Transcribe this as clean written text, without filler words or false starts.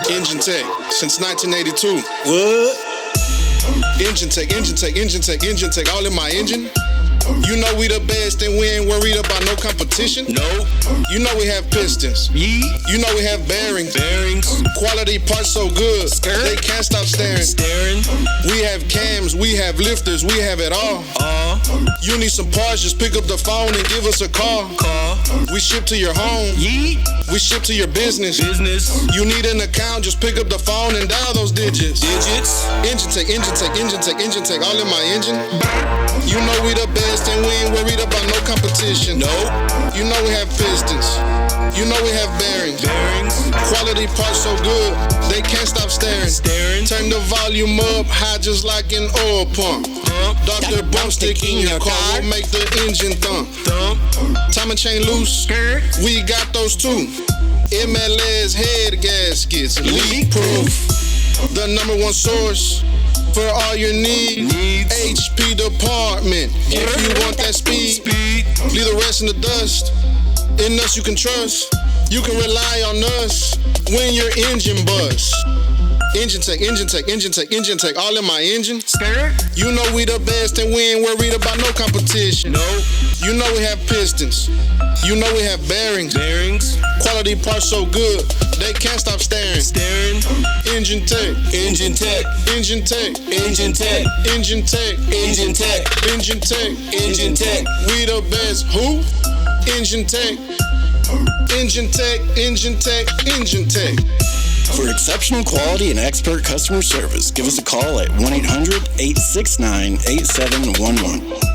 Enginetech since 1982. What? Enginetech, all in my engine. You know we the best and we ain't worried about no competition. Nope. You know we have pistons. Yeet. You know we have bearings. Bearings. Quality parts so good, Skirt. they can't stop staring. Staring. We have cams, we have lifters, we have it all. You need some parts, just pick up the phone and give us a call. Call. We ship to your home. Yeet. We ship to your business. Business. You need an account, just pick up the phone and dial those digits. Digits. Enginetech, all in my engine. You know we the best and we ain't worried about no competition. Nope. You know we have pistons. You know we have bearings. Bearings. Quality parts so good, they can't stop staring. Staring. Turn the volume up high just like an oil pump. Dr. Bumpstick in your car will make the engine thump. Time and chain loose, Skirt. we got those too. MLS head gaskets, leak proof. The number one source for all your needs. HP department. If you want that speed, leave the rest in the dust. In us you can trust. You can rely on us when your engine busts. Enginetech, all in my engine. Skirt. You know we the best and we ain't worried about no competition. Nope. You know we have pistons. You know we have bearings. Bearings. Quality parts so good, they can't stop staring. Staring. Enginetech, Enginetech. Enginetech, Enginetech. Enginetech, Enginetech. Enginetech, Enginetech. we the best. Who? Enginetech. Enginetech. For exceptional quality and expert customer service, give us a call at 1-800-869-8711.